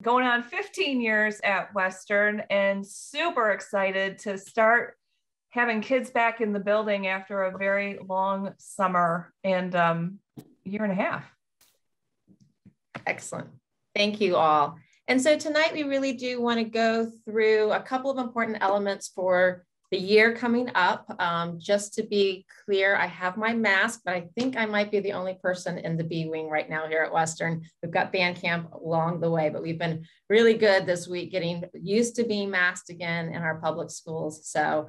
going on 15 years at Western and super excited to start having kids back in the building after a very long summer and year and a half. Excellent. Thank you all. And so tonight we really do want to go through a couple of important elements for the year coming up. Just to be clear, I have my mask, but I think I might be the only person in the B wing right now here at Western. We've got band camp along the way, but we've been really good this week getting used to being masked again in our public schools. So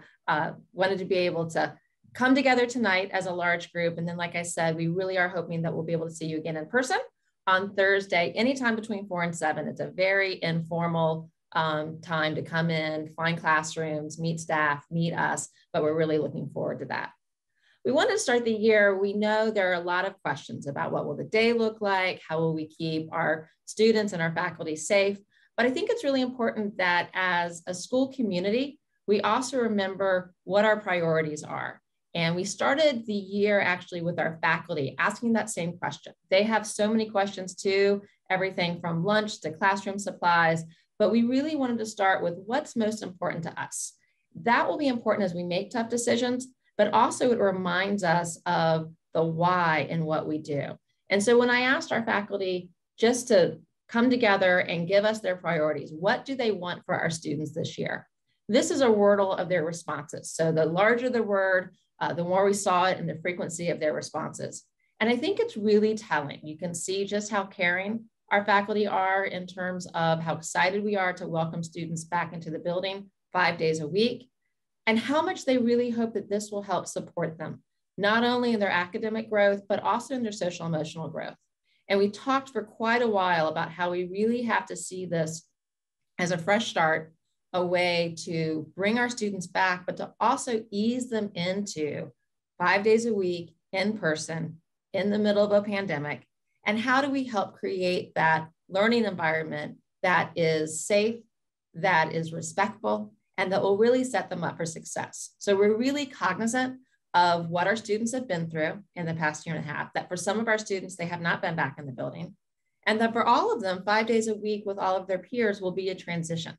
wanted to be able to come together tonight as a large group. And then, like I said, we really are hoping that we'll be able to see you again in person on Thursday, anytime between 4 and 7. It's a very informal time to come in, find classrooms, meet staff, meet us, but we're really looking forward to that. We want to start the year. We know there are a lot of questions about what will the day look like, how will we keep our students and our faculty safe, but I think it's really important that as a school community, we also remember what our priorities are. And we started the year actually with our faculty asking that same question. They have so many questions too, everything from lunch to classroom supplies, but we really wanted to start with what's most important to us. That will be important as we make tough decisions, but also it reminds us of the why in what we do. And so when I asked our faculty just to come together and give us their priorities, what do they want for our students this year? This is a wordle of their responses. So the larger the word, the more we saw it in the frequency of their responses. And I think it's really telling. You can see just how caring our faculty are in terms of how excited we are to welcome students back into the building 5 days a week, and how much they really hope that this will help support them, not only in their academic growth, but also in their social emotional growth. And we talked for quite a while about how we really have to see this as a fresh start, a way to bring our students back, but to also ease them into 5 days a week in person in the middle of a pandemic. And how do we help create that learning environment that is safe, that is respectful, and that will really set them up for success? So we're really cognizant of what our students have been through in the past year and a half, that for some of our students, they have not been back in the building, and that for all of them, 5 days a week with all of their peers will be a transition.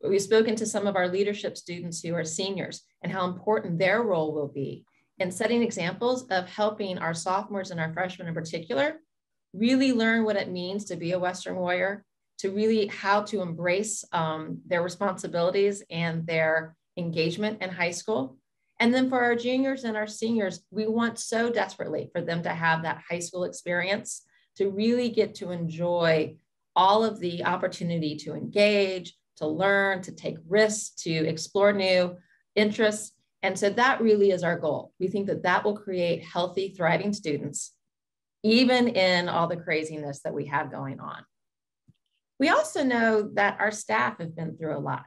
We've spoken to some of our leadership students who are seniors and how important their role will be in setting examples of helping our sophomores and our freshmen in particular really learn what it means to be a Western warrior, to really how to embrace their responsibilities and their engagement in high school. And then for our juniors and our seniors, we want so desperately for them to have that high school experience, to really get to enjoy all of the opportunity to engage, to learn, to take risks, to explore new interests. And so that really is our goal. We think that that will create healthy, thriving students, even in all the craziness that we have going on. We also know that our staff have been through a lot.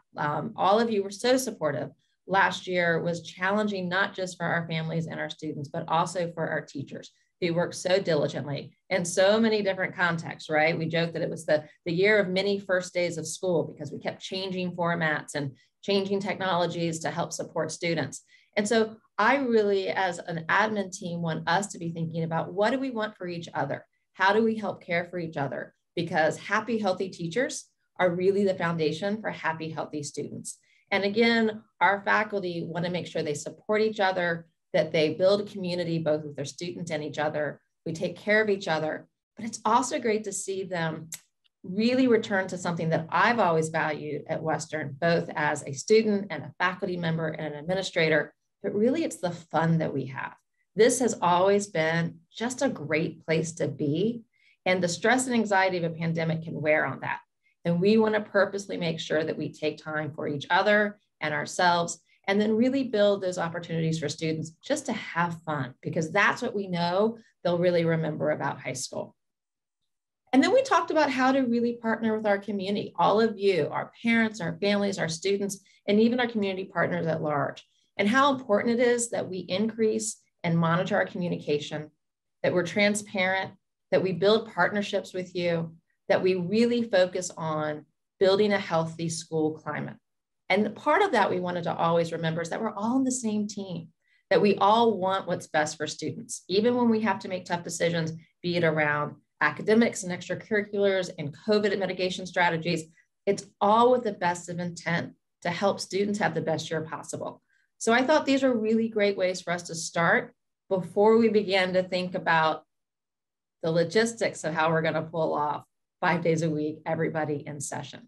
All of you were so supportive. Last year was challenging, not just for our families and our students, but also for our teachers who worked so diligently in so many different contexts, right? We joked that it was the year of many first days of school because we kept changing formats and changing technologies to help support students. And so I really, as an admin team, want us to be thinking about what do we want for each other? How do we help care for each other? Because happy, healthy teachers are really the foundation for happy, healthy students. And again, our faculty want to make sure they support each other, that they build a community both with their students and each other. We take care of each other, but it's also great to see them really return to something that I've always valued at Western, both as a student and a faculty member and an administrator, but really it's the fun that we have. This has always been just a great place to be, and the stress and anxiety of a pandemic can wear on that. And we want to purposely make sure that we take time for each other and ourselves, and then really build those opportunities for students just to have fun, because that's what we know they'll really remember about high school. And then we talked about how to really partner with our community, all of you, our parents, our families, our students, and even our community partners at large, and how important it is that we increase and monitor our communication, that we're transparent, that we build partnerships with you, that we really focus on building a healthy school climate. And part of that we wanted to always remember is that we're all on the same team, that we all want what's best for students, even when we have to make tough decisions, be it around academics and extracurriculars and COVID mitigation strategies. It's all with the best of intent to help students have the best year possible. So I thought these are really great ways for us to start before we begin to think about the logistics of how we're going to pull off 5 days a week, everybody in session.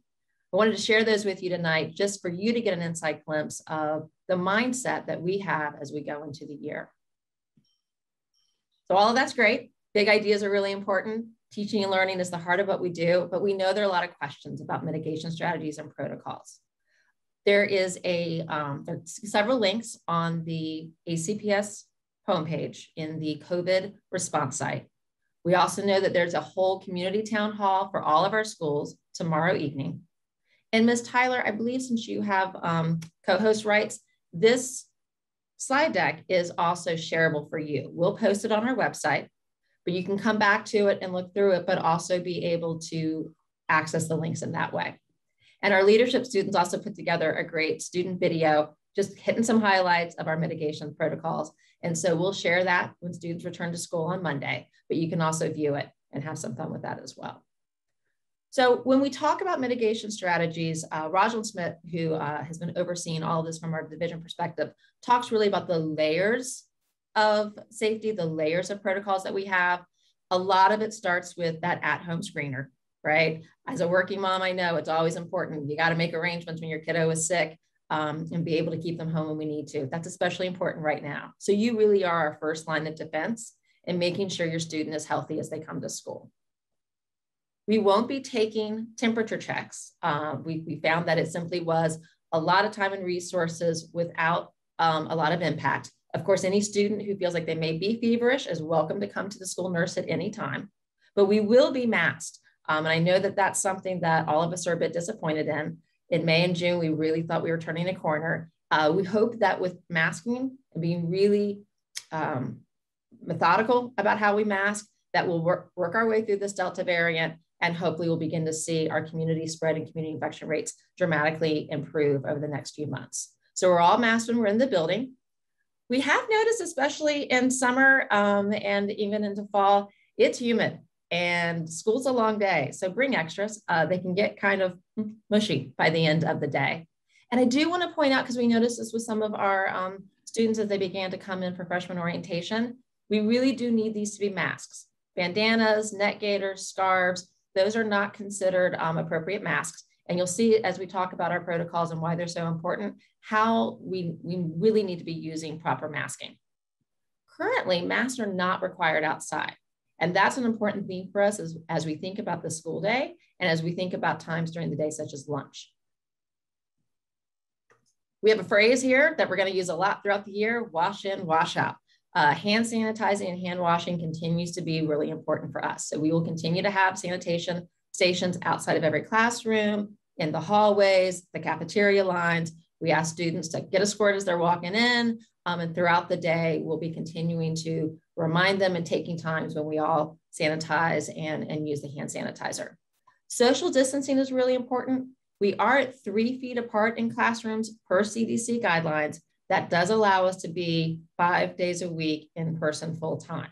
I wanted to share those with you tonight just for you to get an inside glimpse of the mindset that we have as we go into the year. So all of that's great. Big ideas are really important. Teaching and learning is the heart of what we do, but we know there are a lot of questions about mitigation strategies and protocols. There are several links on the ACPS homepage in the COVID response site. We also know that there's a whole community town hall for all of our schools tomorrow evening. And Ms. Tyler, I believe since you have co-host rights, this slide deck is also shareable for you. We'll post it on our website, but you can come back to it and look through it, but also be able to access the links in that way. And our leadership students also put together a great student video, just hitting some highlights of our mitigation protocols. And so we'll share that when students return to school on Monday, but you can also view it and have some fun with that as well. So when we talk about mitigation strategies, Rosalind Smith, who has been overseeing all of this from our division perspective, talks really about the layers of safety, the layers of protocols that we have. A lot of it starts with that at-home screener, right? As a working mom, I know it's always important. You got to make arrangements when your kiddo is sick and be able to keep them home when we need to. That's especially important right now. So you really are our first line of defense in making sure your student is healthy as they come to school. We won't be taking temperature checks. We found that it simply was a lot of time and resources without a lot of impact. Of course, any student who feels like they may be feverish is welcome to come to the school nurse at any time, but we will be masked. And I know that that's something that all of us are a bit disappointed in. In May and June, we really thought we were turning a corner. We hope that with masking and being really methodical about how we mask, that we'll work our way through this Delta variant, and hopefully we'll begin to see our community spread and community infection rates dramatically improve over the next few months. So we're all masked when we're in the building. We have noticed, especially in summer and even into fall, it's humid and school's a long day. So bring extras. They can get kind of mushy by the end of the day. And I do want to point out, because we noticed this with some of our students as they began to come in for freshman orientation, we really do need these to be masks. Bandanas, neck gaiters, scarves, those are not considered appropriate masks. And you'll see as we talk about our protocols and why they're so important, how we really need to be using proper masking. Currently, masks are not required outside. And that's an important theme for us as we think about the school day and as we think about times during the day, such as lunch. We have a phrase here that we're going to use a lot throughout the year: wash in, wash out. Hand sanitizing and hand washing continues to be really important for us. So we will continue to have sanitation stations outside of every classroom, in the hallways, the cafeteria lines. We ask students to get a squirt as they're walking in, and throughout the day, we'll be continuing to remind them and taking times when we all sanitize and use the hand sanitizer. Social distancing is really important. We are at 3 feet apart in classrooms per CDC guidelines. That does allow us to be 5 days a week in person full time.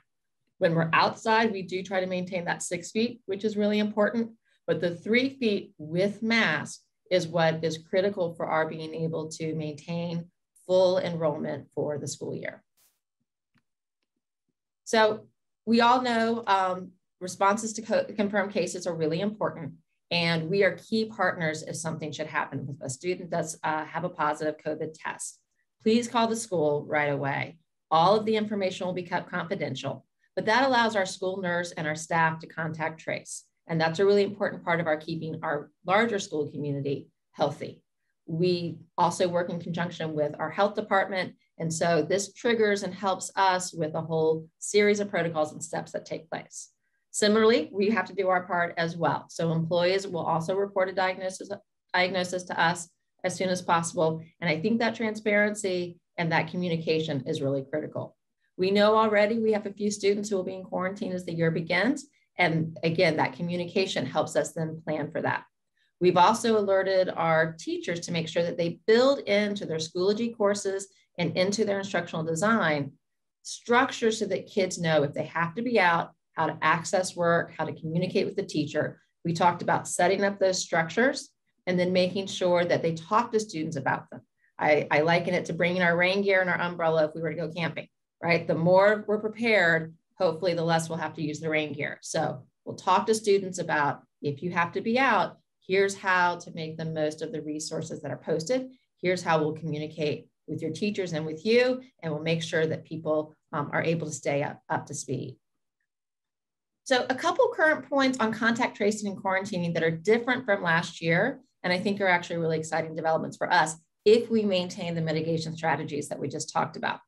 When we're outside, we do try to maintain that 6 feet, which is really important, but the 3 feet with mask is what is critical for our being able to maintain full enrollment for the school year. So we all know responses to confirmed cases are really important, and we are key partners if something should happen. If a student does have a positive COVID test, please call the school right away. All of the information will be kept confidential, but that allows our school nurse and our staff to contact trace. And that's a really important part of our keeping our larger school community healthy. We also work in conjunction with our health department. And so this triggers and helps us with a whole series of protocols and steps that take place. Similarly, we have to do our part as well. So employees will also report a diagnosis to us as soon as possible. And I think that transparency and that communication is really critical. We know already we have a few students who will be in quarantine as the year begins. And again, that communication helps us then plan for that. We've also alerted our teachers to make sure that they build into their Schoology courses and into their instructional design structure so that kids know if they have to be out, how to access work, how to communicate with the teacher. We talked about setting up those structures and then making sure that they talk to students about them. I liken it to bringing our rain gear and our umbrella if we were to go camping, right? The more we're prepared, hopefully the less we'll have to use the rain gear. So we'll talk to students about, if you have to be out, here's how to make the most of the resources that are posted. Here's how we'll communicate with your teachers and with you, and we'll make sure that people are able to stay up to speed. So a couple current points on contact tracing and quarantining that are different from last year, and I think are actually really exciting developments for us if we maintain the mitigation strategies that we just talked about.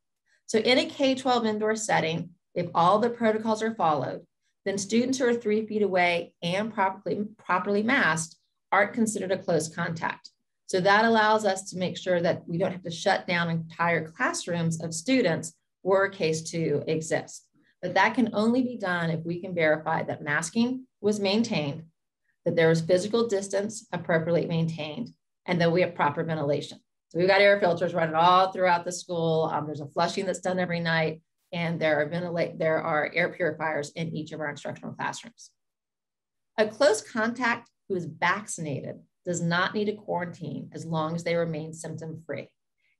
So in a K-12 indoor setting, if all the protocols are followed, then students who are 3 feet away and properly masked aren't considered a close contact. So that allows us to make sure that we don't have to shut down entire classrooms of students were a case to exist. But that can only be done if we can verify that masking was maintained, that there was physical distance appropriately maintained, and that we have proper ventilation. So we've got air filters running all throughout the school. There's a flushing that's done every night, and there are air purifiers in each of our instructional classrooms. A close contact who is vaccinated does not need a quarantine as long as they remain symptom-free.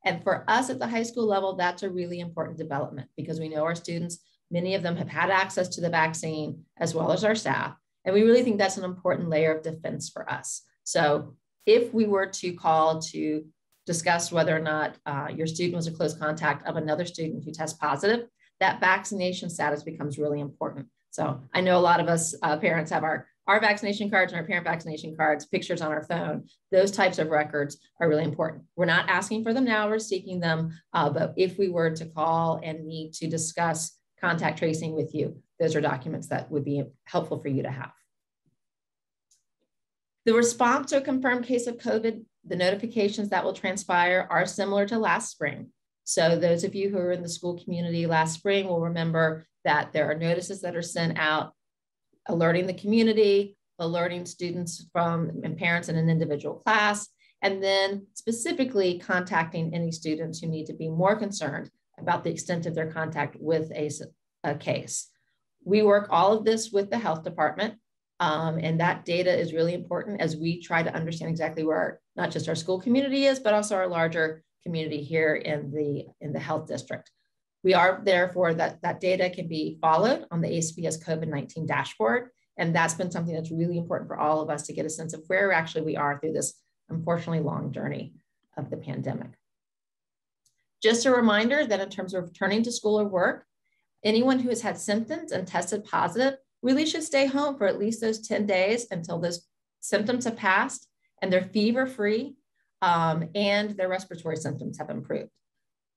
And for us at the high school level, that's a really important development because we know our students, many of them have had access to the vaccine as well as our staff. And we really think that's an important layer of defense for us. So if we were to call to discuss whether or not your student was a close contact of another student who tests positive, that vaccination status becomes really important. So I know a lot of us parents have our vaccination cards and our parent vaccination cards, pictures on our phone. Those types of records are really important. We're not asking for them now, we're seeking them. But if we were to call and need to discuss contact tracing with you, those are documents that would be helpful for you to have. The response to a confirmed case of COVID, the notifications that will transpire are similar to last spring. So those of you who were in the school community last spring will remember that there are notices that are sent out alerting the community, alerting students and parents in an individual class, and then specifically contacting any students who need to be more concerned about the extent of their contact with a case. We work all of this with the health department, and that data is really important as we try to understand exactly where not just our school community is, but also our larger community here in the health district. We are therefore that data can be followed on the ACPS COVID-19 dashboard. And that's been something that's really important for all of us to get a sense of where actually we are through this unfortunately long journey of the pandemic. Just a reminder that in terms of returning to school or work, anyone who has had symptoms and tested positive really should stay home for at least those 10 days until those symptoms have passed and they're fever-free and their respiratory symptoms have improved.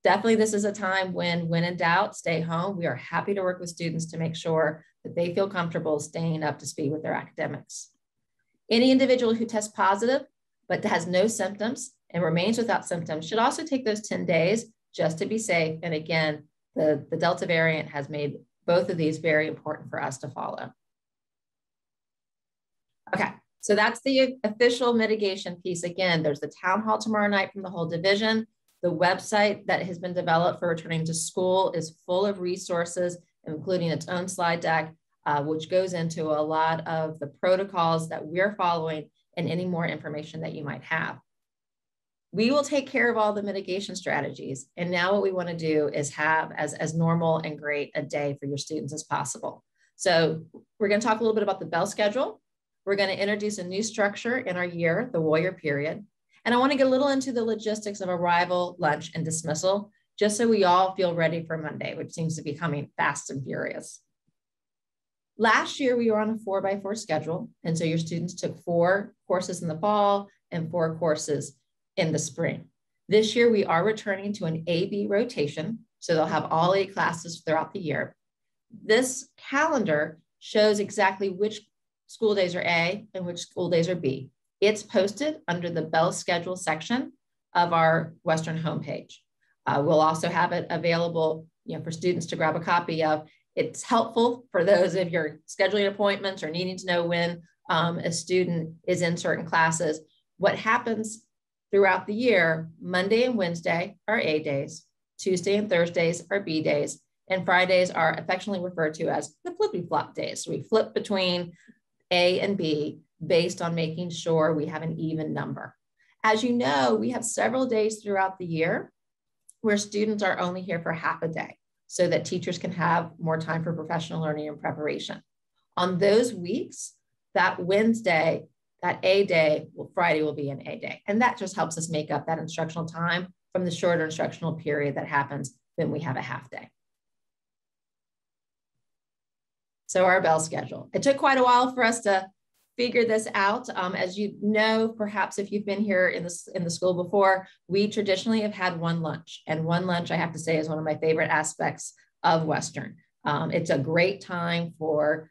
Definitely, this is a time when in doubt, stay home. We are happy to work with students to make sure that they feel comfortable staying up to speed with their academics. Any individual who tests positive but has no symptoms and remains without symptoms should also take those 10 days just to be safe. And again, the Delta variant has made both of these very important for us to follow. Okay, so that's the official mitigation piece. Again, there's the town hall tomorrow night from the whole division. The website that has been developed for returning to school is full of resources, including its own slide deck, which goes into a lot of the protocols that we're following and any more information that you might have. We will take care of all the mitigation strategies. And now what we want to do is have as normal and great a day for your students as possible. So we're going to talk a little bit about the bell schedule. We're going to introduce a new structure in our year, the warrior period. And I want to get a little into the logistics of arrival, lunch, and dismissal, just so we all feel ready for Monday, which seems to be coming fast and furious. Last year, we were on a 4x4 schedule. And so your students took 4 courses in the fall and 4 courses in the spring. This year, we are returning to an A-B rotation. So they'll have all 8 classes throughout the year. This calendar shows exactly which school days are A and which school days are B. It's posted under the Bell Schedule section of our Western homepage. We'll also have it available for students to grab a copy of. It's helpful for those if you're scheduling appointments or needing to know when a student is in certain classes. What happens throughout the year, Monday and Wednesday are A days, Tuesday and Thursdays are B days, And Fridays are affectionately referred to as the flippy-flop days. So we flip between A and B based on making sure we have an even number. As you know, we have several days throughout the year where students are only here for half a day so that teachers can have more time for professional learning and preparation. On those weeks, that Wednesday, that A day, well, Friday will be an A day. And that just helps us make up that instructional time from the shorter instructional period that happens when we have a half day. So our bell schedule. It took quite a while for us to figure this out. As you know, perhaps if you've been here in the school before, we traditionally have had one lunch. And one lunch, I have to say, is one of my favorite aspects of Western. It's a great time for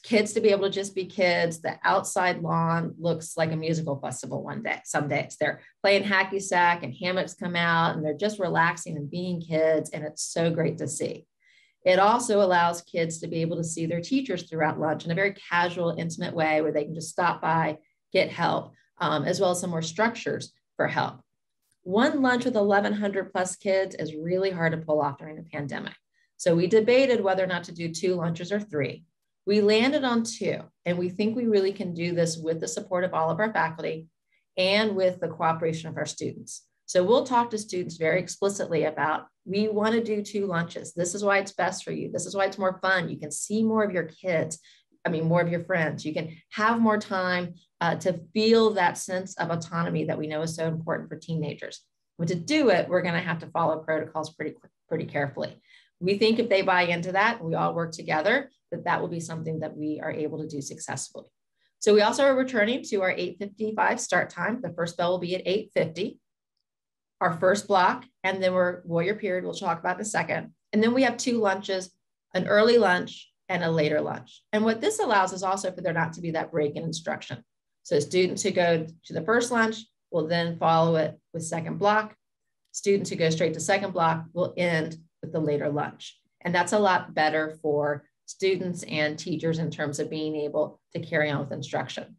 kids to be able to just be kids. The outside lawn looks like a musical festival some days. They're playing hacky sack and hammocks come out and they're just relaxing and being kids. And it's so great to see. It also allows kids to be able to see their teachers throughout lunch in a very casual, intimate way where they can just stop by, get help, as well as some more structures for help. One lunch with 1,100 plus kids is really hard to pull off during the pandemic. So we debated whether or not to do 2 lunches or 3. We landed on 2, and we think we really can do this with the support of all of our faculty and with the cooperation of our students. So we'll talk to students very explicitly about, we want to do 2 lunches. This is why it's best for you. This is why it's more fun. You can see more of your kids. More of your friends. You can have more time to feel that sense of autonomy that we know is so important for teenagers. But to do it, we're going to have to follow protocols pretty carefully. We think if they buy into that, and we all work together, that will be something that we are able to do successfully. So we also are returning to our 8:55 start time. The first bell will be at 8:50. Our first block, and then we're warrior period, we'll talk about in a second. And then we have 2 lunches, an early lunch and a later lunch. And what this allows is also for there not to be that break in instruction. So students who go to the first lunch will then follow it with second block. Students who go straight to second block will end with the later lunch. And that's a lot better for students and teachers in terms of being able to carry on with instruction.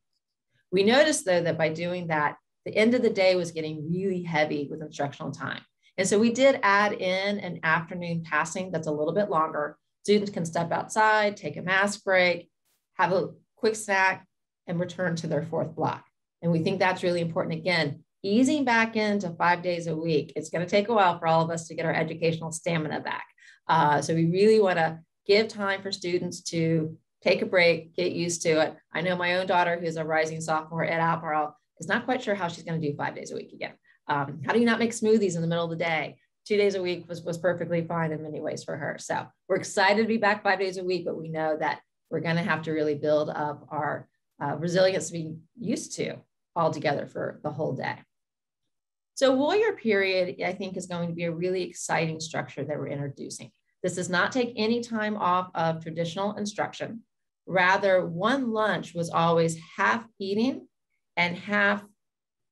We noticed though that by doing that, the end of the day was getting really heavy with instructional time. And so we did add in an afternoon passing that's a little bit longer. Students can step outside, take a mask break, have a quick snack, and return to their 4th block. And we think that's really important. Again, easing back into 5 days a week. It's going to take a while for all of us to get our educational stamina back. So we really want to give time for students to take a break, get used to it. I know my own daughter, who's a rising sophomore at Albemarle, is not quite sure how she's going to do 5 days a week again. How do you not make smoothies in the middle of the day? 2 days a week was perfectly fine in many ways for her. So we're excited to be back 5 days a week, but we know that we're going to have to really build up our resilience to be used to all together for the whole day. So warrior period, I think, is going to be a really exciting structure that we're introducing. This does not take any time off of traditional instruction. Rather, one lunch was always half eating and half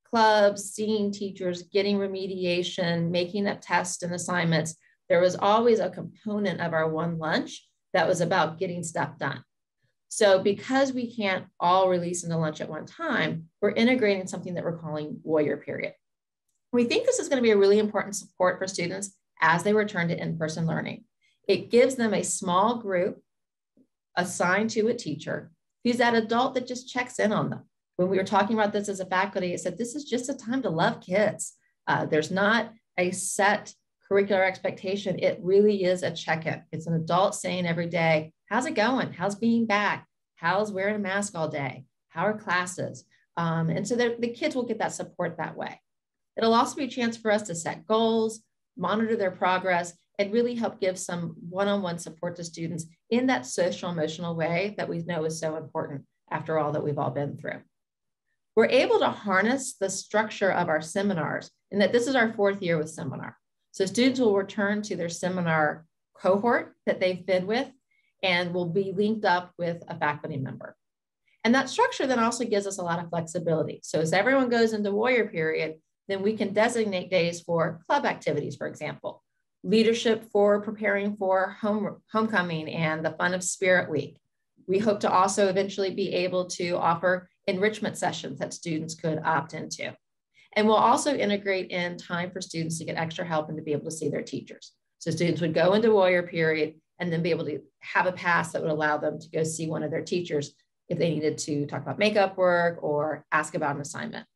clubs, seeing teachers, getting remediation, making up tests and assignments. There was always a component of our one lunch that was about getting stuff done. So because we can't all release into lunch at one time, we're integrating something that we're calling warrior period. We think this is going to be a really important support for students as they return to in-person learning. It gives them a small group assigned to a teacher who's that adult that just checks in on them. When we were talking about this as a faculty, I said, this is just a time to love kids. There's not a set curricular expectation. It really is a check-in. It's an adult saying every day, how's it going? How's being back? How's wearing a mask all day? How are classes? And so the kids will get that support that way. It'll also be a chance for us to set goals, monitor their progress, and really help give some one-on-one support to students in that social emotional way that we know is so important after all that we've all been through. We're able to harness the structure of our seminars in that this is our 4th year with seminar. So students will return to their seminar cohort that they've been with and will be linked up with a faculty member. And that structure then also gives us a lot of flexibility. So as everyone goes into warrior period, then we can designate days for club activities, for example, leadership for preparing for homecoming and the Fun of Spirit Week. We hope to also eventually be able to offer enrichment sessions that students could opt into. And we'll also integrate in time for students to get extra help and to be able to see their teachers. So students would go into warrior period and then be able to have a pass that would allow them to go see one of their teachers if they needed to talk about makeup work or ask about an assignment.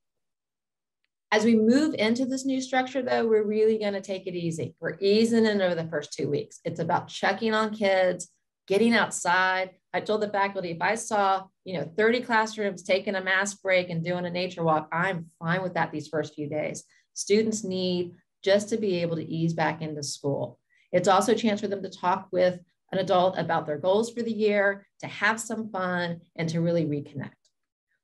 As we move into this new structure, though, we're really going to take it easy. We're easing in over the first 2 weeks. It's about checking on kids, getting outside. I told the faculty, if I saw, 30 classrooms taking a mask break and doing a nature walk, I'm fine with that these first few days. Students need just to be able to ease back into school. It's also a chance for them to talk with an adult about their goals for the year, to have some fun, and to really reconnect.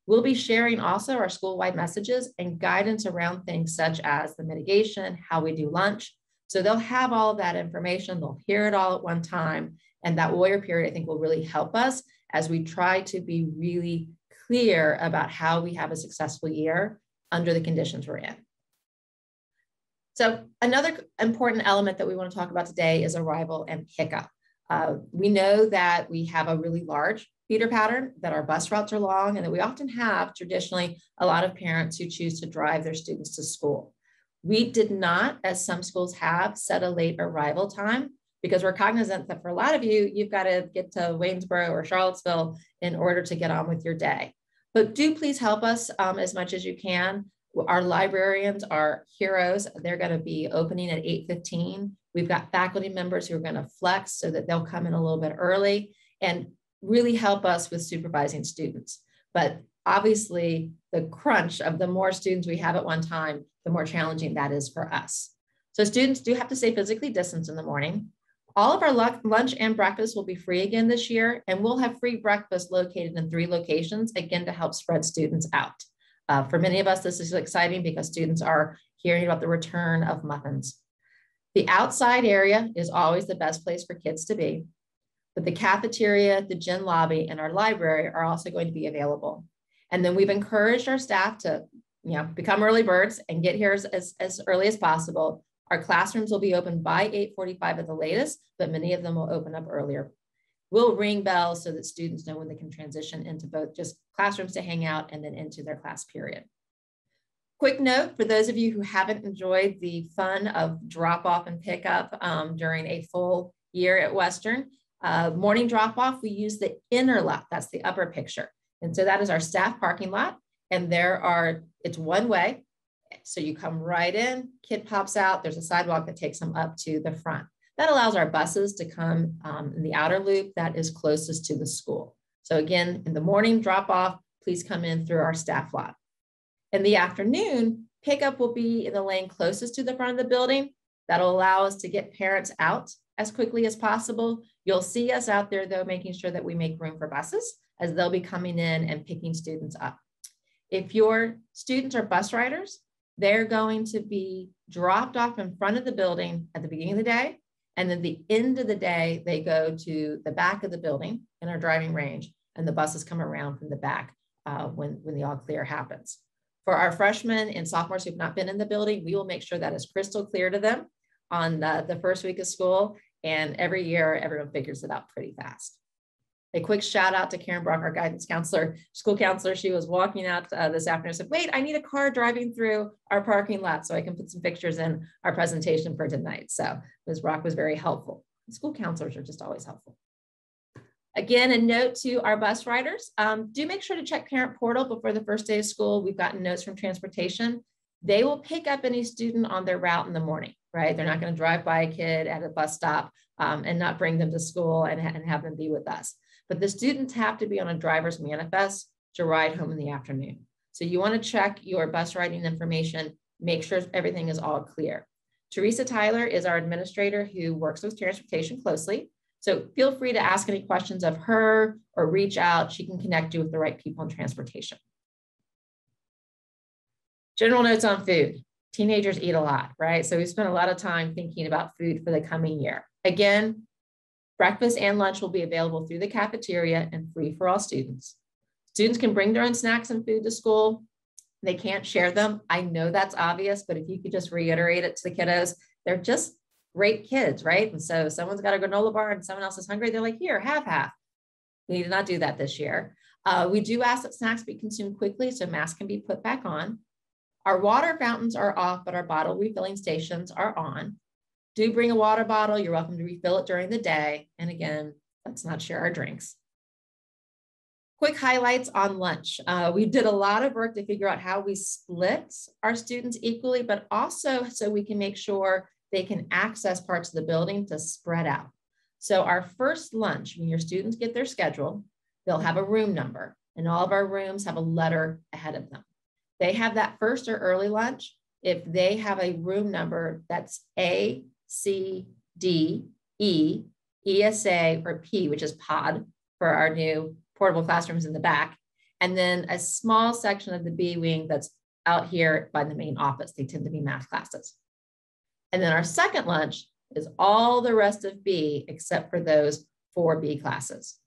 We'll be sharing also our school-wide messages and guidance around things such as the mitigation, how we do lunch. So they'll have all of that information. They'll hear it all at one time. And that warrior period, I think, will really help us as we try to be really clear about how we have a successful year under the conditions we're in. So another important element that we want to talk about today is arrival and pickup. We know that we have a really large feeder pattern, that our bus routes are long, and that we often have traditionally a lot of parents who choose to drive their students to school. We did not, as some schools have, set a late arrival time because we're cognizant that for a lot of you, you've got to get to Waynesboro or Charlottesville in order to get on with your day. But do please help us as much as you can. Our librarians are heroes. They're going to be opening at 8:15. We've got faculty members who are going to flex so that they'll come in a little bit early and really help us with supervising students. But obviously, the crunch of the more students we have at one time, the more challenging that is for us. So students do have to stay physically distanced in the morning. All of our lunch and breakfast will be free again this year, and we'll have free breakfast located in 3 locations, again, to help spread students out. For many of us, this is exciting because students are hearing about the return of muffins. The outside area is always the best place for kids to be, but the cafeteria, the gym lobby, and our library are also going to be available. And then we've encouraged our staff to become early birds and get here as early as possible. Our classrooms will be open by 8:45 at the latest, but many of them will open up earlier. We'll ring bells so that students know when they can transition into both just classrooms to hang out and then into their class period. Quick note for those of you who haven't enjoyed the fun of drop off and pick up during a full year at Western, morning drop off, we use the inner lot. That's the upper picture. And so that is our staff parking lot. And it's one way. So you come right in, kid pops out, there's a sidewalk that takes them up to the front. That allows our buses to come in the outer loop that is closest to the school. So again, in the morning drop off, please come in through our staff lot. In the afternoon, pickup will be in the lane closest to the front of the building. That'll allow us to get parents out as quickly as possible. You'll see us out there though, making sure that we make room for buses as they'll be coming in and picking students up. If your students are bus riders, they're going to be dropped off in front of the building at the beginning of the day. And then the end of the day, they go to the back of the building in our driving range, and the buses come around from the back when the all clear happens. For our freshmen and sophomores who've not been in the building, we will make sure that is crystal clear to them on the first week of school. And every year, everyone figures it out pretty fast. A quick shout out to Karen Brock, our guidance counselor, school counselor. She was walking out this afternoon and said, wait, I need a car driving through our parking lot so I can put some pictures in our presentation for tonight. So Ms. Brock was very helpful. School counselors are just always helpful. Again, a note to our bus riders, do make sure to check parent portal before the first day of school. We've gotten notes from transportation. They will pick up any student on their route in the morning, right? They're not going to drive by a kid at a bus stop and not bring them to school and have them be with us. But the students have to be on a driver's manifest to ride home in the afternoon. So you want to check your bus riding information, make sure everything is all clear. Teresa Tyler is our administrator who works with transportation closely. So feel free to ask any questions of her or reach out. She can connect you with the right people in transportation. General notes on food. Teenagers eat a lot, right? So we spent a lot of time thinking about food for the coming year. Again, breakfast and lunch will be available through the cafeteria and free for all students. Students can bring their own snacks and food to school. They can't share them. I know that's obvious, but if you could just reiterate it to the kiddos, they're just great kids, right? And so someone's got a granola bar and someone else is hungry. They're like, here, have half. We need to not do that this year. We do ask that snacks be consumed quickly so masks can be put back on. Our water fountains are off, but our bottle refilling stations are on. Do bring a water bottle. You're welcome to refill it during the day. And again, let's not share our drinks. Quick highlights on lunch. We did a lot of work to figure out how we split our students equally, but also so we can make sure they can access parts of the building to spread out. So our first lunch, when your students get their schedule, they'll have a room number, and all of our rooms have a letter ahead of them. They have that first or early lunch if they have a room number that's A, C, D, E, ESA, or P, which is pod for our new portable classrooms in the back, and then a small section of the B wing that's out here by the main office. They tend to be math classes. And then our second lunch is all the rest of B except for those 4 B classes.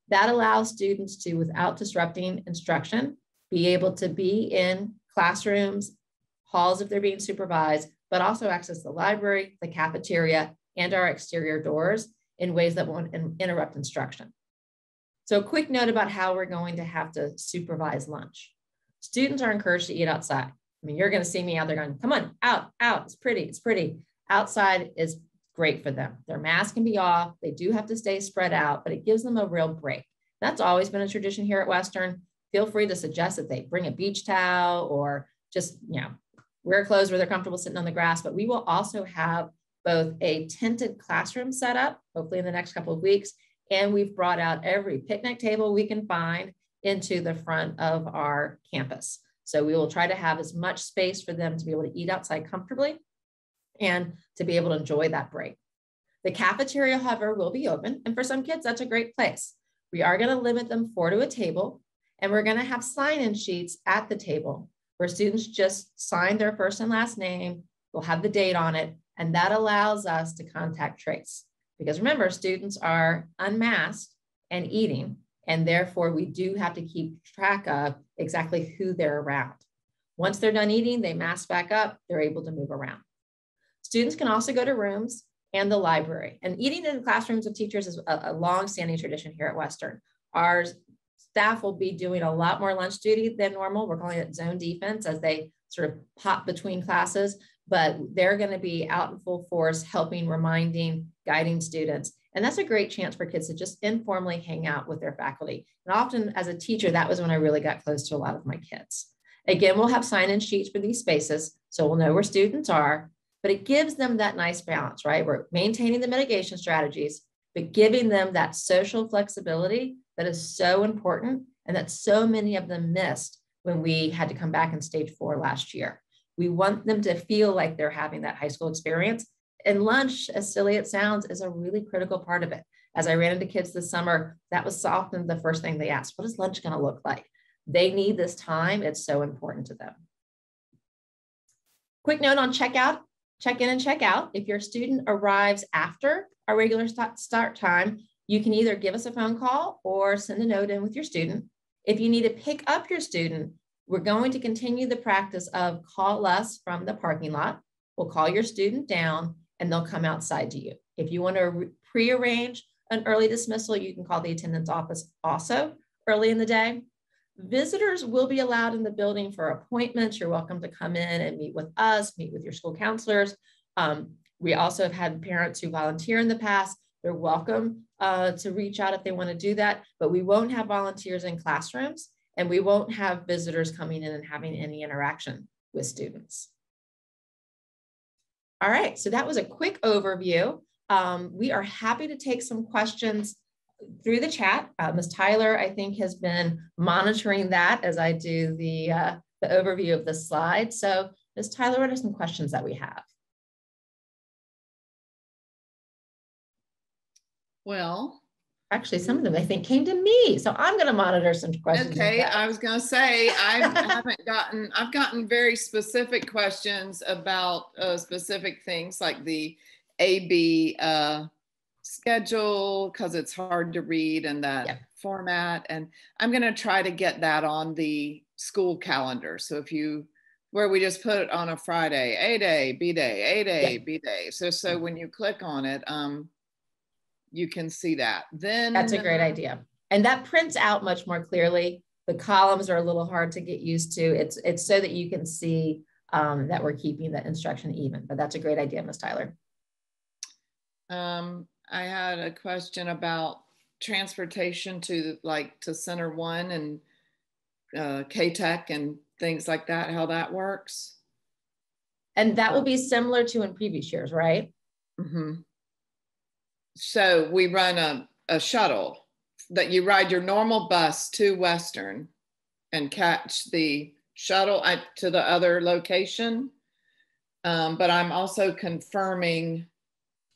That allows students to, without disrupting instruction, be able to be in classrooms, halls if they're being supervised, but also access the library, the cafeteria, and our exterior doors in ways that won't interrupt instruction. So a quick note about how we're going to have to supervise lunch. Students are encouraged to eat outside. I mean, you're going to see me out there going, come on, out, it's pretty, it's pretty. Outside is great for them. Their mask can be off. They do have to stay spread out, but it gives them a real break. That's always been a tradition here at Western. Feel free to suggest that they bring a beach towel or just, wear clothes where they're comfortable sitting on the grass, but we will also have both a tented classroom set up, hopefully in the next couple of weeks, and we've brought out every picnic table we can find into the front of our campus. So we will try to have as much space for them to be able to eat outside comfortably and to be able to enjoy that break. The cafeteria, however, will be open. And for some kids, that's a great place. We are going to limit them 4 to a table, and we're going to have sign-in sheets at the table where students just sign their first and last name. We'll have the date on it, and that allows us to contact trace. Because remember, students are unmasked and eating, and therefore we do have to keep track of exactly who they're around. Once they're done eating, they mask back up, they're able to move around. Students can also go to rooms and the library. And eating in classrooms of teachers is a long-standing tradition here at Western. Our staff will be doing a lot more lunch duty than normal. We're calling it zone defense as they sort of pop between classes, but they're going to be out in full force, helping, reminding, guiding students. And that's a great chance for kids to just informally hang out with their faculty. And often as a teacher, that was when I really got close to a lot of my kids. Again, we'll have sign-in sheets for these spaces, so we'll know where students are, but it gives them that nice balance, right? We're maintaining the mitigation strategies, but giving them that social flexibility that is so important and that so many of them missed when we had to come back in stage 4 last year. We want them to feel like they're having that high school experience. And lunch, as silly it sounds, is a really critical part of it. As I ran into kids this summer, that was often the first thing they asked, what is lunch going to look like? They need this time. It's so important to them. Quick note on checkout, check in and check out. If your student arrives after our regular start time, you can either give us a phone call or send a note in with your student. If you need to pick up your student, we're going to continue the practice of call us from the parking lot. We'll call your student down and they'll come outside to you. If you want to pre-arrange an early dismissal, you can call the attendance office also early in the day. Visitors will be allowed in the building for appointments. You're welcome to come in and meet with us, meet with your school counselors. We also have had parents who volunteer in the past. They're welcome to reach out if they want to do that, but we won't have volunteers in classrooms and we won't have visitors coming in and having any interaction with students. All right, so that was a quick overview. We are happy to take some questions through the chat. Ms. Tyler, I think, has been monitoring that as I do the overview of the slide. So Ms. Tyler, what are some questions that we have? Well, actually, some of them I think came to me, so I'm going to monitor some questions. Okay, I was going to say I've gotten very specific questions about specific things like the AB schedule because it's hard to read in that format, and I'm going to try to get that on the school calendar. So where we just put it on a Friday, A day, B day, A day, B day. So when you click on it, you can see that. Then that's a great idea. And that prints out much more clearly. The columns are a little hard to get used to. It's so that you can see that we're keeping the instruction even, but that's a great idea, Ms. Tyler. I had a question about transportation to Center One and K-Tech and things like that, how that works. And that will be similar to in previous years, right? Mm-hmm. So we run a shuttle that you ride your normal bus to Western and catch the shuttle to the other location. But I'm also confirming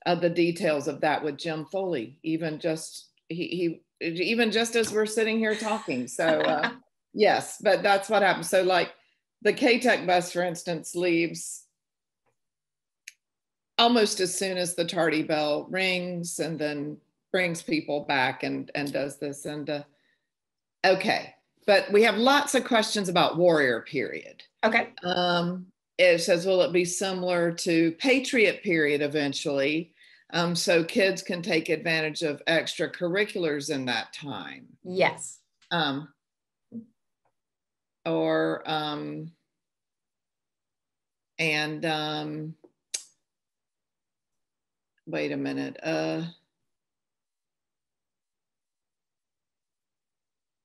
the details of that with Jim Foley, even just as we're sitting here talking. So yes, but that's what happens. So like the K-Tech bus, for instance, leaves almost as soon as the tardy bell rings, and then brings people back and does this. And okay, but we have lots of questions about Warrior Period. Okay. It says, will it be similar to Patriot Period eventually? So kids can take advantage of extracurriculars in that time. Yes. Wait a minute.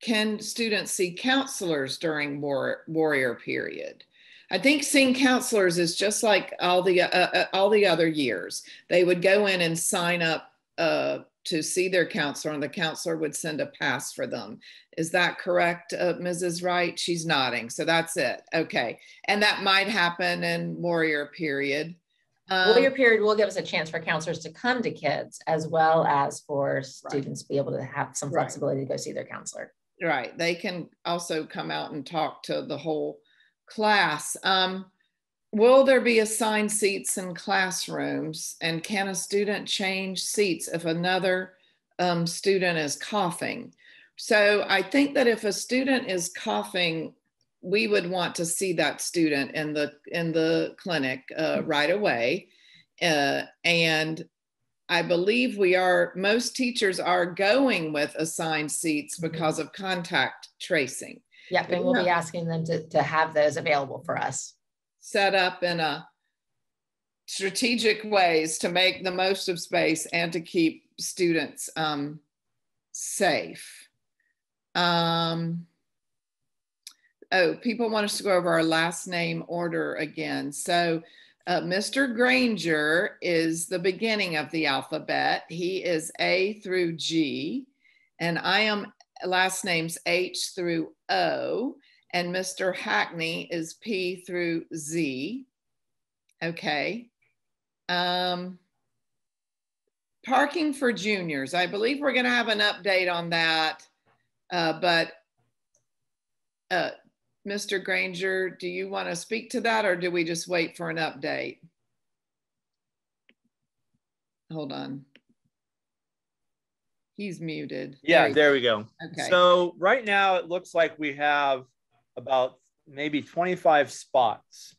Can students see counselors during Warrior Period? I think seeing counselors is just like all the other years. They would go in and sign up to see their counselor, and the counselor would send a pass for them. Is that correct, Mrs. Wright? She's nodding. So that's it. Okay. And that might happen in Warrior Period. Warrior Period will give us a chance for counselors to come to kids, as well as for students to be able to have some flexibility to go see their counselor. Right. They can also come out and talk to the whole class. Will there be assigned seats in classrooms, and can a student change seats if another student is coughing? So I think that if a student is coughing, we would want to see that student in the clinic right away. And I believe most teachers are going with assigned seats because of contact tracing. Yep, and we'll be asking them to have those available for us. Set up in a strategic ways to make the most of space and to keep students safe. People want us to go over our last name order again. So Mr. Granger is the beginning of the alphabet. He is A through G, and I am last names H through O, and Mr. Hackney is P through Z. Okay. Parking for juniors. I believe we're going to have an update on that, but Mr. Granger, do you want to speak to that, or do we just wait for an update? Hold on. He's muted. Yeah, there we go. Okay. So right now it looks like we have about maybe 25 spots.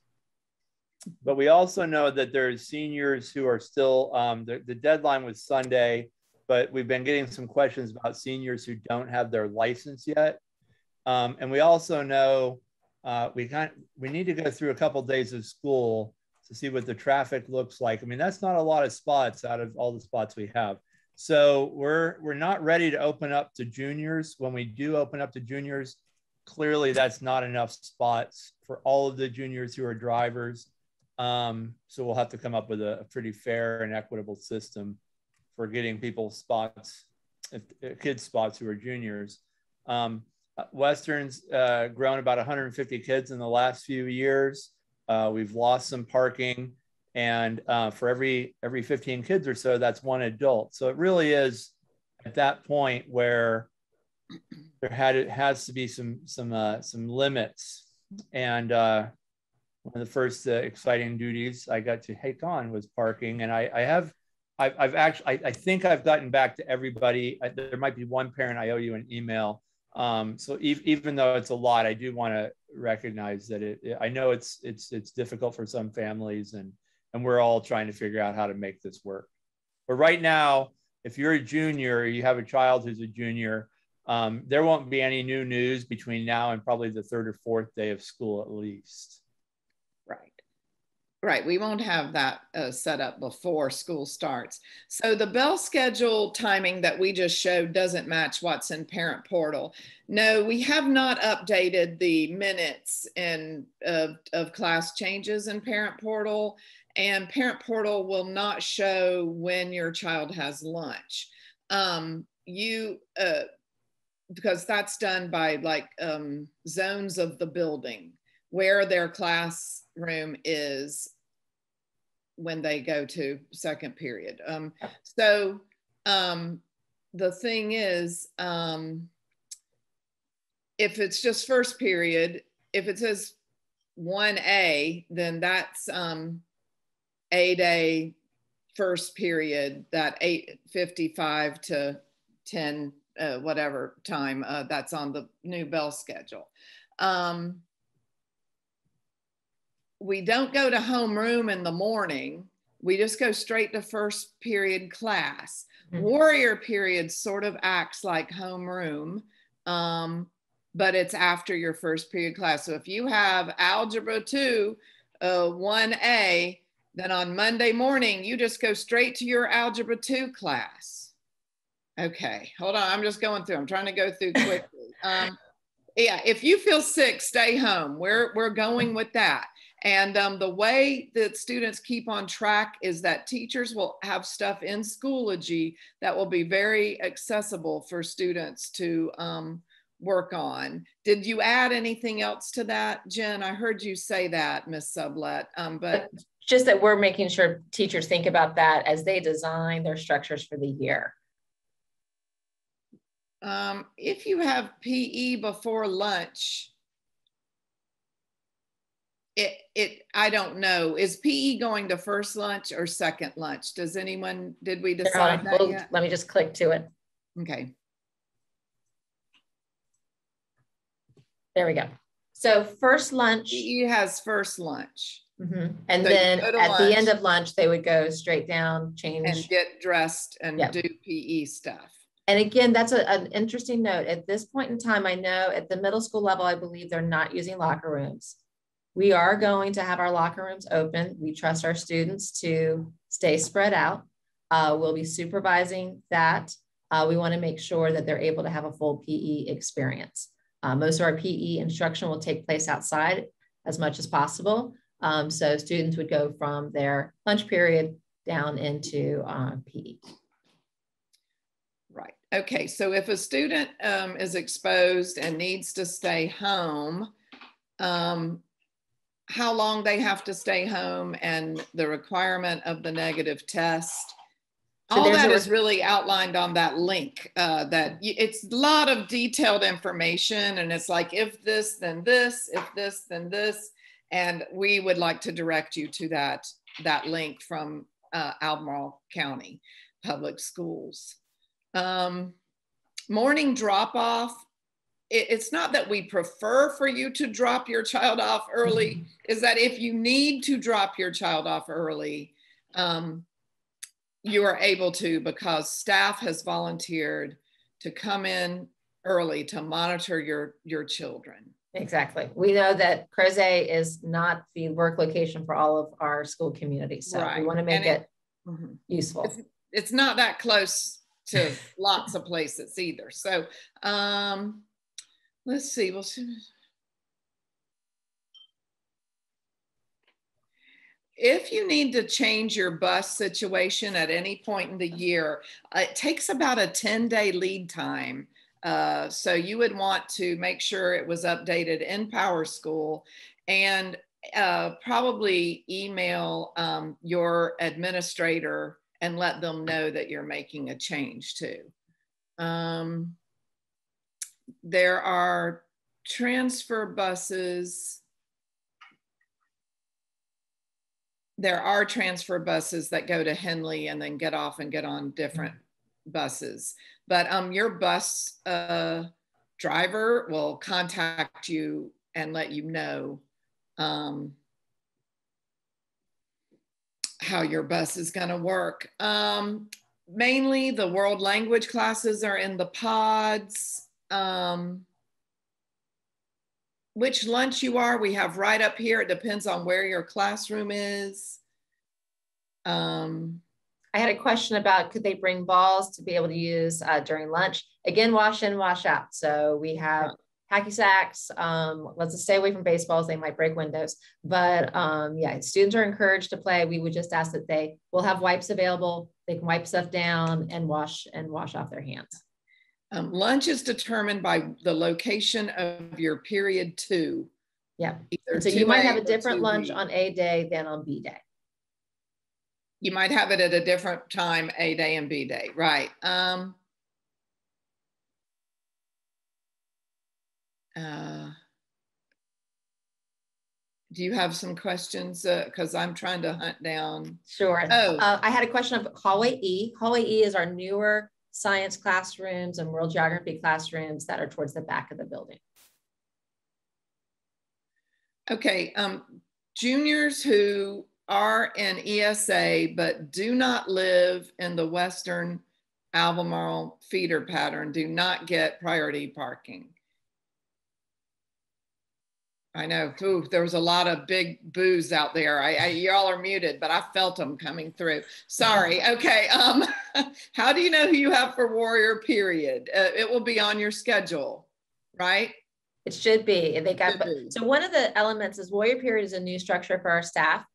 But we also know that there's seniors who are still, the deadline was Sunday, but we've been getting some questions about seniors who don't have their license yet. And we also know we need to go through a couple of days of school to see what the traffic looks like. I mean, that's not a lot of spots out of all the spots we have. So we're not ready to open up to juniors. When we do open up to juniors, clearly that's not enough spots for all of the juniors who are drivers. So we'll have to come up with a pretty fair and equitable system for getting people spots, kids spots who are juniors. Western's grown about 150 kids in the last few years. We've lost some parking, and for every 15 kids or so, that's one adult. So it really is at that point where there has to be some limits. And one of the first exciting duties I got to take on was parking, and I think I've gotten back to everybody. There might be one parent I owe you an email. So even though it's a lot, I do want to recognize that I know it's difficult for some families, and we're all trying to figure out how to make this work. But right now, if you're a junior, or you have a child who's a junior, there won't be any new news between now and probably the third or fourth day of school at least. Right, we won't have that set up before school starts. So the bell schedule timing that we just showed doesn't match what's in Parent Portal. No, we have not updated the minutes of class changes in Parent Portal, and Parent Portal will not show when your child has lunch. Because that's done by like zones of the building where their classroom is when they go to second period. The thing is, if it's just first period, if it says 1A, then that's A-day first period, that 8:55 to 10, whatever time that's on the new bell schedule. We don't go to homeroom in the morning. We just go straight to first period class. Mm-hmm. Warrior period sort of acts like homeroom, but it's after your first period class. So if you have Algebra 2, 1A, then on Monday morning, you just go straight to your Algebra 2 class. Okay, hold on, I'm just going through. I'm trying to go through quickly. Yeah, if you feel sick, stay home. We're going with that. And the way that students keep on track is that teachers will have stuff in Schoology that will be very accessible for students to work on. Did you add anything else to that, Jen? I heard you say that, Ms. Sublette, but just that we're making sure teachers think about that as they design their structures for the year. If you have PE before lunch, I don't know. Is PE going to first lunch or second lunch? Did we decide that yet? Let me just click to it. Okay. There we go. So first lunch. PE has first lunch. Mm-hmm. And so then at the end of lunch, they would go straight down, change. And get dressed and do PE stuff. And again, that's an interesting note. At this point in time, I know at the middle school level, I believe they're not using locker rooms. We are going to have our locker rooms open. We trust our students to stay spread out. We'll be supervising that. We want to make sure that they're able to have a full PE experience. Most of our PE instruction will take place outside as much as possible. So students would go from their lunch period down into PE. Right. Okay. So if a student is exposed and needs to stay home, how long they have to stay home and the requirement of the negative test. So all that is really outlined on that link. It's a lot of detailed information, and it's like, if this, then this, if this, then this. And we would like to direct you to that link from Albemarle County Public Schools. Morning drop-off. It's not that we prefer for you to drop your child off early, is that if you need to drop your child off early, you are able to, because staff has volunteered to come in early to monitor your children. Exactly. We know that Crozet is not the work location for all of our school communities. So we want to make it useful. It's not that close to lots of places either. So let's see. We'll see. If you need to change your bus situation at any point in the year, it takes about a 10-day lead time. So you would want to make sure it was updated in PowerSchool, and probably email your administrator and let them know that you're making a change too. There are transfer buses. There are transfer buses that go to Henley and then get off and get on different buses. But your bus driver will contact you and let you know how your bus is going to work. Mainly the world language classes are in the pods. which lunch you are. We have right up here. It depends on where your classroom is. I had a question about, could they bring balls to be able to use during lunch? Again, wash in, wash out. So we have hacky sacks. Let's just stay away from baseballs. They might break windows. But yeah, students are encouraged to play. We would just ask that they will have wipes available. They can wipe stuff down and wash off their hands. Lunch is determined by the location of your period 2. Yeah. So you might have a different lunch on A day than on B day. You might have it at a different time, A day and B day, right? Do you have some questions? Because I'm trying to hunt down. Sure. I had a question of Hallway E. Hallway E is our newer science classrooms and world geography classrooms that are towards the back of the building. Okay. Juniors who are in ESA but do not live in the Western Albemarle feeder pattern do not get priority parking. I know, ooh, there was a lot of big boos out there. Y'all are muted, but I felt them coming through. Sorry. Okay. How do you know who you have for Warrior Period? It will be on your schedule, right? It should be. So one of the elements is Warrior Period is a new structure for our staff.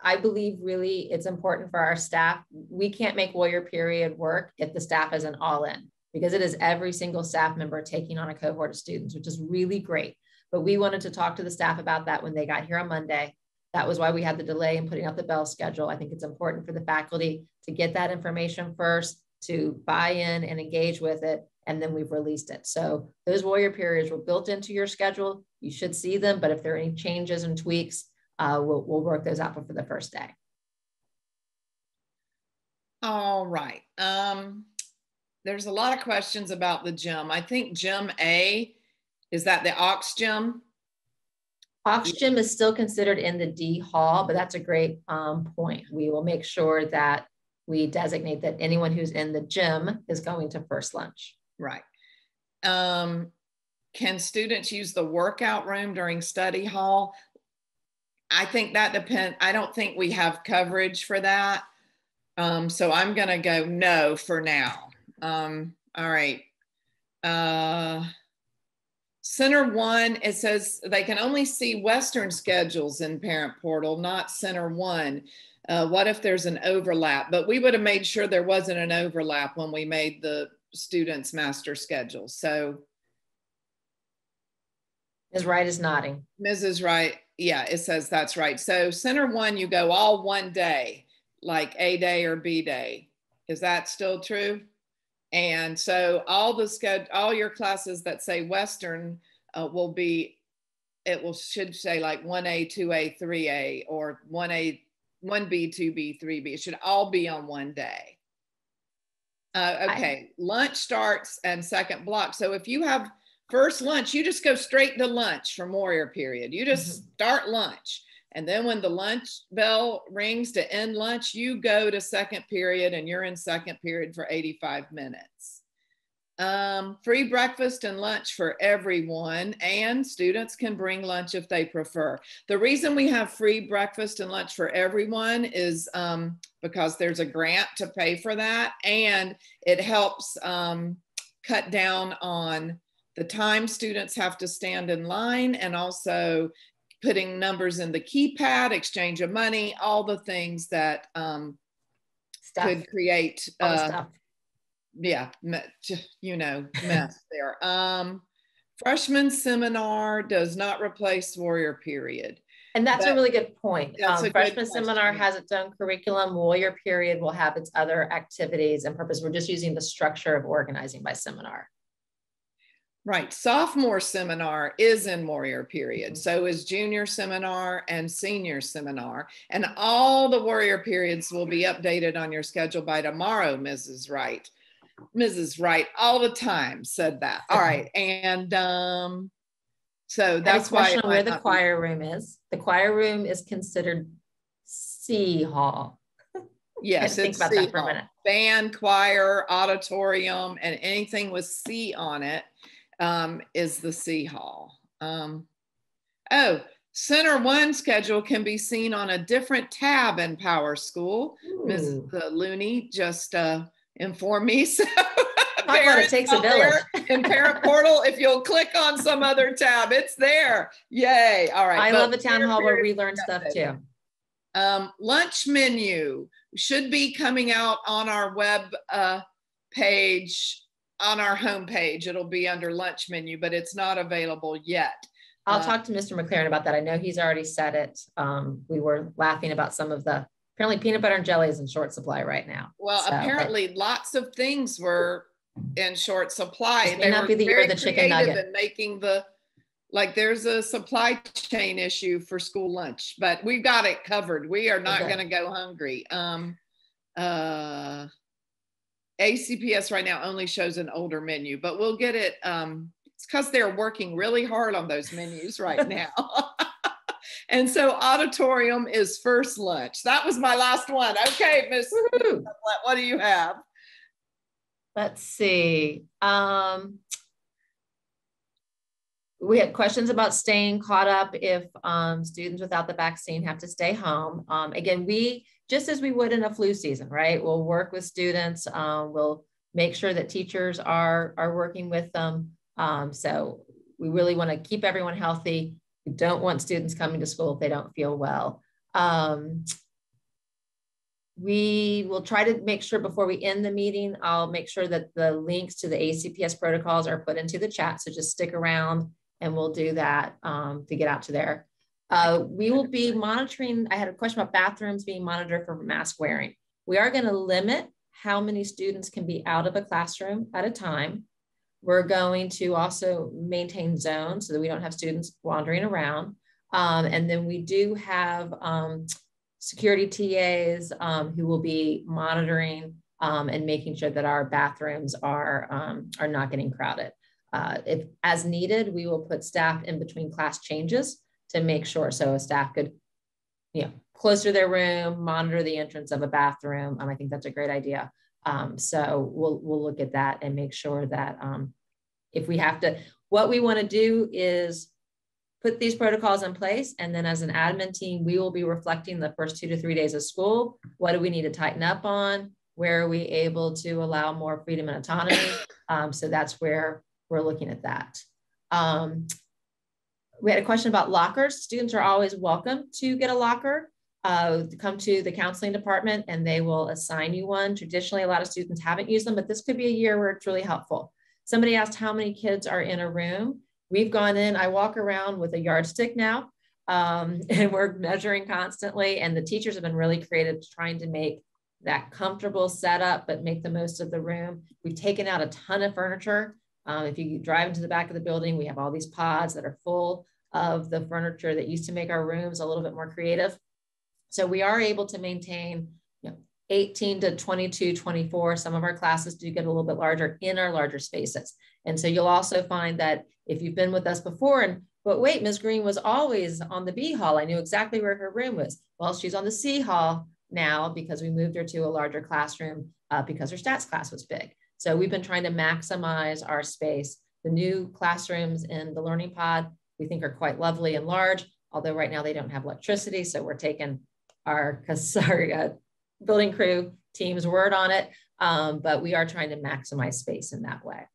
I believe really it's important for our staff. We can't make Warrior Period work if the staff isn't all in, because it is every single staff member taking on a cohort of students, which is really great. But we wanted to talk to the staff about that when they got here on Monday. That was why we had the delay in putting out the bell schedule. I think it's important for the faculty to get that information first, to buy in and engage with it, and then we've released it. So those Warrior Periods were built into your schedule. You should see them, but if there are any changes and tweaks, we'll work those out for the first day. All right. There's a lot of questions about the gym. I think gym A, is that the Aux gym? Aux gym is still considered in the D hall, but that's a great point. We will make sure that we designate that anyone who's in the gym is going to first lunch. Right. Can students use the workout room during study hall? I think that depends. I don't think we have coverage for that. So I'm going to go no for now. All right. Center 1, it says they can only see Western schedules in Parent Portal, not Center 1. What if there's an overlap? But we would have made sure there wasn't an overlap when we made the students' master schedule. So Ms. Wright is nodding. Mrs. Wright, yeah, it says that's right. So Center 1, you go all one day, like A day or B day. Is that still true? And so all your classes that say Western will be, should say like 1A, 2A, 3A, or 1A, 1B, 2B, 3B. It should all be on one day. Okay, lunch starts and second block. So if you have first lunch, you just go straight to lunch from Warrior Period. You just start lunch. And then when the lunch bell rings to end lunch, you go to second period and you're in second period for 85 minutes. Free breakfast and lunch for everyone, and students can bring lunch if they prefer. The reason we have free breakfast and lunch for everyone is because there's a grant to pay for that, and it helps cut down on the time students have to stand in line, and also putting numbers in the keypad, exchange of money, all the things that could create, yeah, you know, mess there. Freshman seminar does not replace Warrior Period. And that's a really good point. Freshman seminar has its own curriculum. Warrior Period will have its other activities and purpose. We're just using the structure of organizing by seminar. Right. Sophomore seminar is in Warrior Period. So is junior seminar and senior seminar. And all the Warrior Periods will be updated on your schedule by tomorrow, Mrs. Wright. Mrs. Wright all the time said that. All right. And so that's why where the choir room is. The choir room is considered C hall. Yes, think about that for a minute. Band, choir, auditorium, and anything with C on it is the C hall. Oh, Center One schedule can be seen on a different tab in PowerSchool. Ms. Looney just informed me. So talk about it takes a village. In Parent Portal, if you'll click on some other tab, it's there. Yay. All right. I love a town hall where we learn stuff too. Lunch menu should be coming out on our web page, on our homepage. It'll be under lunch menu, but it's not available yet. I'll talk to Mr. McLaren about that. I know he's already said it. We were laughing about some of the, apparently peanut butter and jelly is in short supply right now. Well, so, apparently lots of things were in short supply. May not be the year of the chicken nugget. And making the, like there's a supply chain issue for school lunch, but we've got it covered. We are not going to go hungry. ACPS right now only shows an older menu, but we'll get it. It's because they're working really hard on those menus right now. And so auditorium is first lunch. That was my last one. Okay, Miss, what do you have? Let's see. We had questions about staying caught up if students without the vaccine have to stay home. Again, we, just as we would in a flu season, right? We'll work with students. We'll make sure that teachers are working with them. So we really want to keep everyone healthy. We don't want students coming to school if they don't feel well. We will try to make sure before we end the meeting, I'll make sure that the links to the ACPS protocols are put into the chat. So just stick around and we'll do that to get out to there. We will be monitoring, I had a question about bathrooms being monitored for mask wearing. We are going to limit how many students can be out of a classroom at a time. We're going to also maintain zones so that we don't have students wandering around. And then we do have security TAs who will be monitoring and making sure that our bathrooms are not getting crowded. If as needed, we will put staff in between class changes to make sure, so a staff could, close to their room, monitor the entrance of a bathroom. I think that's a great idea. So we'll look at that and make sure that if we have to, what we want to do is put these protocols in place. And then as an admin team, we will be reflecting the first 2 to 3 days of school. What do we need to tighten up on? Where are we able to allow more freedom and autonomy? So that's where we're looking at that. We had a question about lockers. Students are always welcome to get a locker. Come to the counseling department and they will assign you one. Traditionally, a lot of students haven't used them, but this could be a year where it's really helpful. Somebody asked how many kids are in a room. We've gone in, I walk around with a yardstick now, and we're measuring constantly. And the teachers have been really creative trying to make that comfortable setup, but make the most of the room. We've taken out a ton of furniture. If you drive into the back of the building, we have all these pods that are full of the furniture that used to make our rooms a little bit more creative. So we are able to maintain 18 to 22, 24. Some of our classes do get a little bit larger in our larger spaces. And so you'll also find that if you've been with us before, but wait, Ms. Green was always on the B hall. I knew exactly where her room was. Well, she's on the C hall now because we moved her to a larger classroom because her stats class was big. So we've been trying to maximize our space. The new classrooms in the Learning Pod, we think are quite lovely and large, although right now they don't have electricity. So we're taking our building crew team's word on it, but we are trying to maximize space in that way.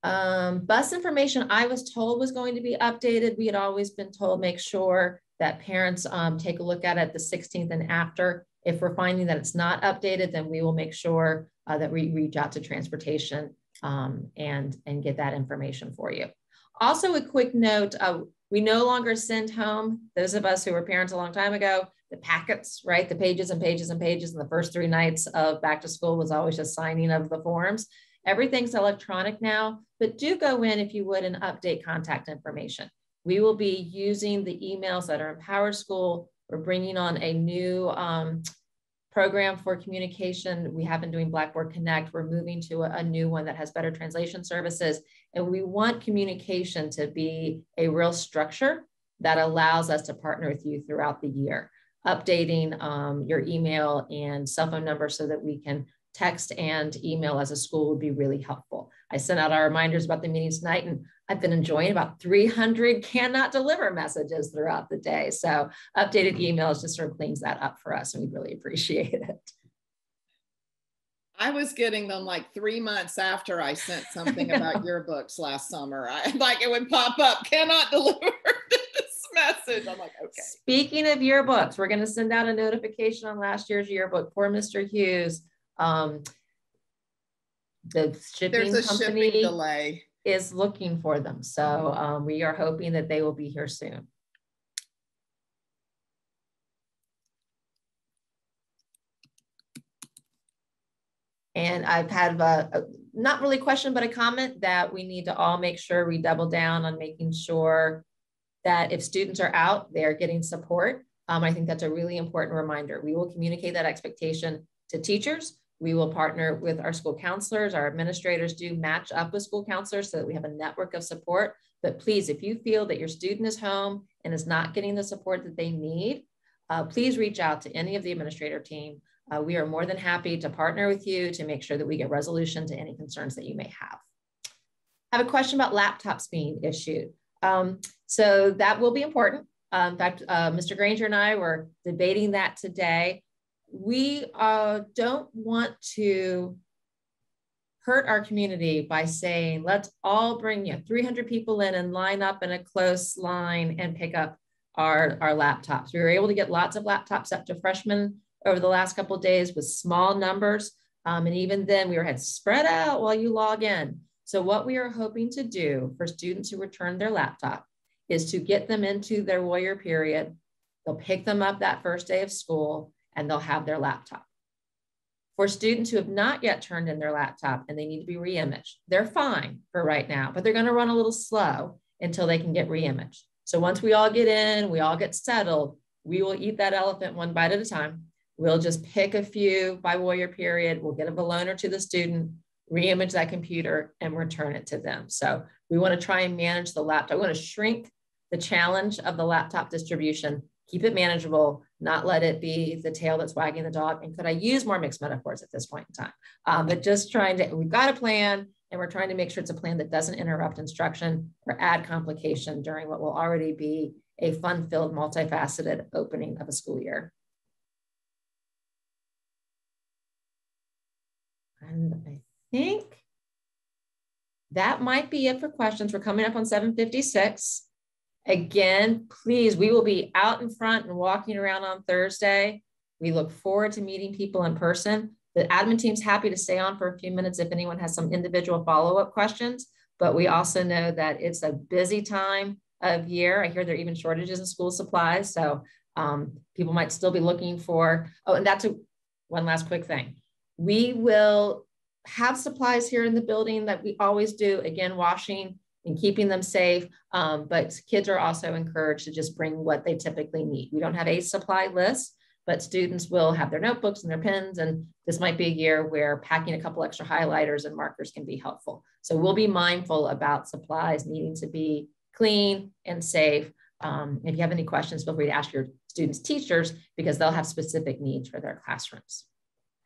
Bus information, I was told was going to be updated. We had always been told, make sure that parents take a look at it the 16th and after. If we're finding that it's not updated, then we will make sure that we reach out to transportation and get that information for you. Also, a quick note, we no longer send home, those of us who were parents a long time ago, the packets, right? The pages and pages and pages. And the first 3 nights of back to school was always just signing of the forms. Everything's electronic now, but do go in if you would and update contact information. We will be using the emails that are in PowerSchool. We're bringing on a new program for communication. We have been doing Blackboard Connect. We're moving to a new one that has better translation services. And we want communication to be a real structure that allows us to partner with you throughout the year. Updating your email and cell phone number so that we can text and email as a school would be really helpful. I sent out our reminders about the meetings tonight, and I've been enjoying about 300 cannot deliver messages throughout the day. So updated emails just sort of cleans that up for us, and we really appreciate it. I was getting them like 3 months after I sent something about yearbooks last summer. Like it would pop up, cannot deliver this message. I'm like, okay. Speaking of yearbooks, we're going to send out a notification on last year's yearbook for Mr. Hughes. The shipping There's a company shipping delay. Is looking for them. So we are hoping that they will be here soon. And I've had a not really a question, but a comment that we need to all make sure we double down on making sure that if students are out, they're getting support. I think that's a really important reminder. We will communicate that expectation to teachers. We will partner with our school counselors. Our administrators do match up with school counselors so that we have a network of support. But please, if you feel that your student is home and is not getting the support that they need, please reach out to any of the administrator team. We are more than happy to partner with you to make sure that we get resolution to any concerns that you may have. I have a question about laptops being issued. So that will be important. In fact, Mr. Granger and I were debating that today. We don't want to hurt our community by saying, let's all bring 300 people in and line up in a close line and pick up our laptops. We were able to get lots of laptops up to freshmen over the last couple of days with small numbers. And even then we had spread out while you log in. So what we are hoping to do for students who return their laptop is to get them into their warrior period. They'll pick them up that first day of school and they'll have their laptop. For students who have not yet turned in their laptop and they need to be reimaged, they're fine for right now, but they're going to run a little slow until they can get reimaged. So once we all get in, we all get settled, we will eat that elephant one bite at a time. We'll just pick a few by warrior period. We'll get a balloner to the student, reimage that computer, and return it to them. So we want to try and manage the laptop. We want to shrink the challenge of the laptop distribution, keep it manageable, not let it be the tail that's wagging the dog. And could I use more mixed metaphors at this point in time? But just trying to, we've got a plan and we're trying to make sure it's a plan that doesn't interrupt instruction or add complication during what will already be a fun-filled, multifaceted opening of a school year. And I think that might be it for questions. We're coming up on 7:56. Again, please, we will be out in front and walking around on Thursday. We look forward to meeting people in person. The admin team's happy to stay on for a few minutes if anyone has some individual follow-up questions, but we also know that it's a busy time of year. I hear there are even shortages in school supplies. So people might still be looking for, oh, and that's one last quick thing. We will have supplies here in the building that we always do, again, washing and keeping them safe, but kids are also encouraged to just bring what they typically need. We don't have a supply list, but students will have their notebooks and their pens, and this might be a year where packing a couple extra highlighters and markers can be helpful. So we'll be mindful about supplies needing to be clean and safe. If you have any questions, feel free to ask your students' teachers because they'll have specific needs for their classrooms.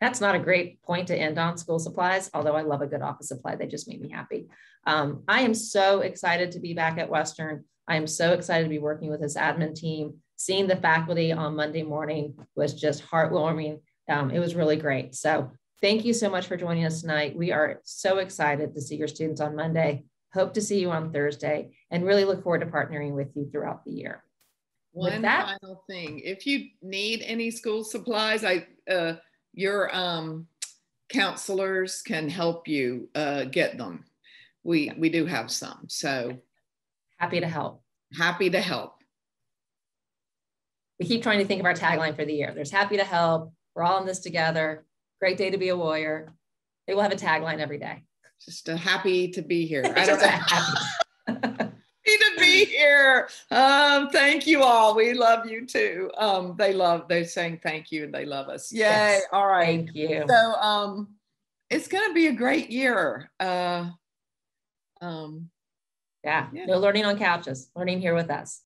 That's not a great point to end on school supplies, although I love a good office supply. They just make me happy. I am so excited to be back at Western. I am so excited to be working with this admin team. Seeing the faculty on Monday morning was just heartwarming. It was really great. So thank you so much for joining us tonight. We are so excited to see your students on Monday. Hope to see you on Thursday and really look forward to partnering with you throughout the year. One final thing, if you need any school supplies, your counselors can help you get them. We do have some, so. Happy to help. Happy to help. We keep trying to think of our tagline for the year. There's happy to help. We're all in this together. Great day to be a warrior. They will have a tagline every day. Just happy to be here. I don't know. Happy to be here. Thank you all. We love you too. They're saying thank you and they love us. Yay. Yes. All right. Thank you. So it's going to be a great year. Yeah. No learning on couches, learning here with us.